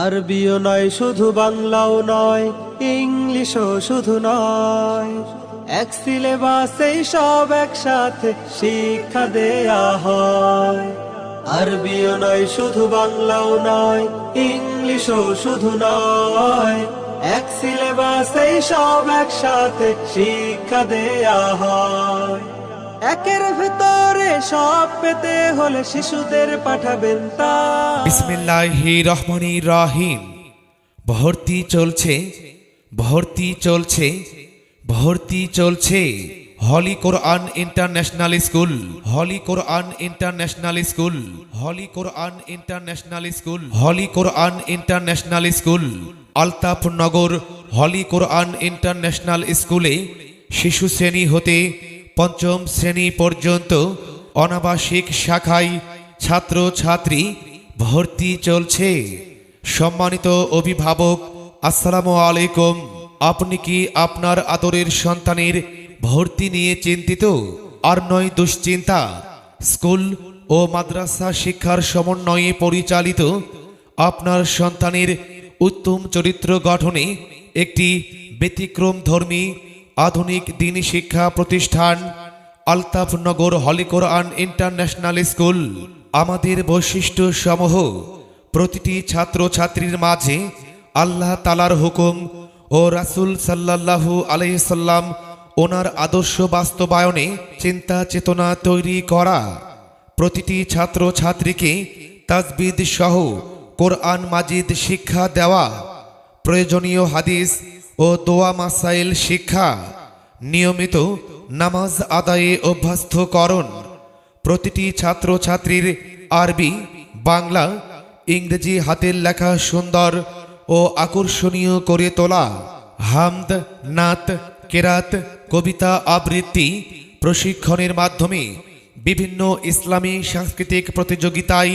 RBO নয় শুধু বাংলাও নয়, ইংলিশও শুধু নয়, এক সিলেবাসেই সব একসাথে শিক্ষা দেয়া হয়। আরবিও নয় শুধু বাংলাও নয়, ইংলিশও শুধু নয়, এক সিলেবাসেই সব একসাথে শিক্ষা দেয়া হয়। একের ভেতরে সব পেতে হলে শিশুদের পাঠাবেন তা। বিসমিল্লাহির রহমানির রহিম। ভর্তি চলছে, ভর্তি চলছে, ভর্তি চলছে। হলি কোরআন ইন্টারন্যাশনাল স্কুল, হলি কোরআন ইন্টারন্যাশনাল স্কুল, হলি কোরআন ইন্টারন্যাশনাল স্কুল, হলি কোরআন ইন্টারন্যাশনাল স্কুল আলতাফনগর। হলি কোরআন ইন্টারন্যাশনাল স্কুলে শিশু শ্রেণী হতে পঞ্চম শ্রেণী পর্যন্ত অনাবাসিক শাখায় ছাত্র ছাত্রী ভর্তি চলছে। সম্মানিত অভিভাবক, আসসালামু আলাইকুম। আপনি কি আপনার আদরের সন্তানের ভর্তি নিয়ে চিন্তিত? আর নয় দুশ্চিন্তা। স্কুল ও মাদ্রাসা শিক্ষার সমন্বয়ে পরিচালিত আপনার সন্তানের উত্তম চরিত্র গঠনে একটি ব্যতিক্রমধর্মী আধুনিক দ্বীনি শিক্ষা প্রতিষ্ঠান আলতাফনগর হলি কোরআন ইন্টারন্যাশনাল স্কুল। আমাদের বৈশিষ্ট্য সমূহ: প্রতিটি ছাত্র ছাত্রীর মাঝে আল্লাহ তাআলার হুকুম ও রাসূল সাল্লাল্লাহু আলাইহি সাল্লাম ওনার আদর্শ বাস্তবায়নে চিন্তা চেতনা তৈরি করা, প্রতিটি ছাত্র ছাত্রীকে তাজবিদ সহ কোরআন মাজিদ শিক্ষা দেওয়া, প্রয়োজনীয় হাদিস ও দোয়া মাসাইল শিক্ষা, নিয়মিত নামাজ আদায়ে অভ্যস্তকরণ, প্রতিটি ছাত্র ছাত্রীর আরবি, বাংলা, ইংরেজি হাতের লেখা সুন্দর ও আকর্ষণীয় করে তোলা, হামদ, নাত, কেরাত, কবিতা আবৃত্তি প্রশিক্ষণের মাধ্যমে বিভিন্ন ইসলামী সাংস্কৃতিক প্রতিযোগিতায়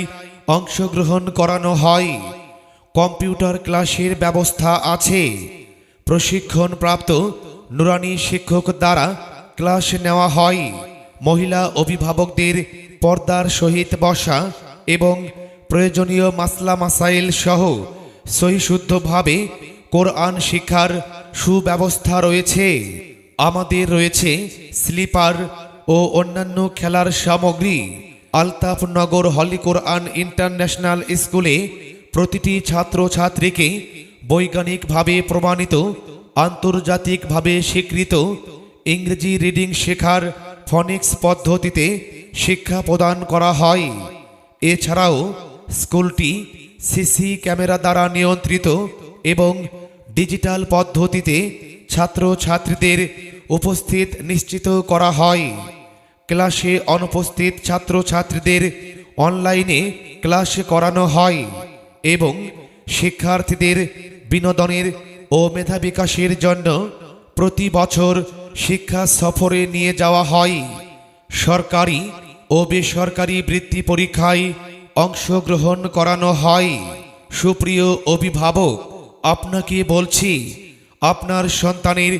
অংশগ্রহণ করানো হয়। কম্পিউটার ক্লাসের ব্যবস্থা আছে। প্রশিক্ষণপ্রাপ্ত নুরানি শিক্ষক দ্বারা ক্লাস নেওয়া হয়। মহিলা অভিভাবকদের পর্দার সহিত বসা এবং প্রয়োজনীয় মাসলা মাসাইল সহ সহিশুদ্ধভাবে কোরআন শিক্ষার সুব্যবস্থা রয়েছে। আমাদের রয়েছে স্লিপার ও অন্যান্য খেলার সামগ্রী। আলতাফনগর হলি কোরআন ইন্টারন্যাশনাল স্কুলে প্রতিটি ছাত্র ছাত্রীকে বৈজ্ঞানিকভাবে প্রমাণিত, আন্তর্জাতিকভাবে স্বীকৃত ইংরেজি রিডিং শেখার ফনিক্স পদ্ধতিতে শিক্ষা প্রদান করা হয়। এছাড়াও স্কুলটি সিসি ক্যামেরা দ্বারা নিয়ন্ত্রিত এবং ডিজিটাল পদ্ধতিতে ছাত্র ছাত্রীদের উপস্থিত নিশ্চিত করা হয়। ক্লাসে অনুপস্থিত ছাত্র ছাত্রীদের অনলাইনে ক্লাস করানো হয় এবং শিক্ষার্থীদের বিনোদনের ও মেধা বিকাশের জন্য প্রতি বছর শিক্ষা সফরে নিয়ে যাওয়া হয়। সরকারি ও বেসরকারি বৃত্তি পরীক্ষায় অংশগ্রহণ করানো হয়। সুপ্রিয় অভিভাবক, আপনাকে বলছি, আপনার সন্তানের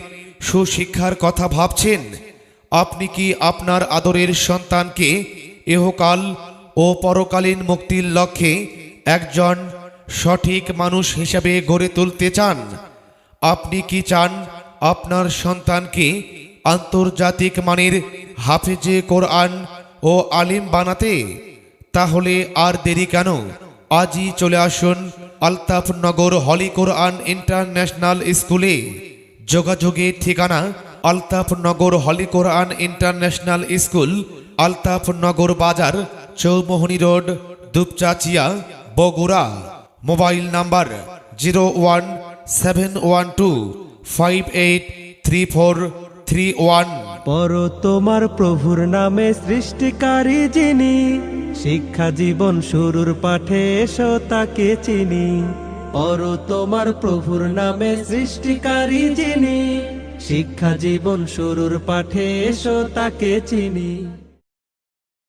সুশিক্ষার কথা ভাবছেন? আপনি কি আপনার আদরের সন্তানকে ইহকাল ও পরকালীন মুক্তির লক্ষ্যে একজন সঠিক মানুষ হিসেবে গড়ে তুলতে চান? আপনি কি চান আপনার সন্তানকে আন্তর্জাতিক মানের হাফেজে কোরআন ও আলিম বানাতে? তাহলে আর দেরি কেন? আজই চলে আসুন আলতাফনগর হলি কোরআন ইন্টারন্যাশনাল স্কুলে। যোগাযোগের ঠিকানা: আলতাফনগর হলি কোরআন ইন্টারন্যাশনাল স্কুল, আলতাফনগর বাজার, Chowmuhani road, Dupchanchia, Bogura. Mobile number 01712583431। পর তোমার প্রভুর নামে সৃষ্টিকারী যিনি, শিক্ষা জীবন শুরুর পাঠে এসো তাকে চিনি। পর তোমার প্রভুর নামে সৃষ্টিকারী যিনি, শিক্ষা জীবন শুরুর পাঠে এসো তাকে চিনি।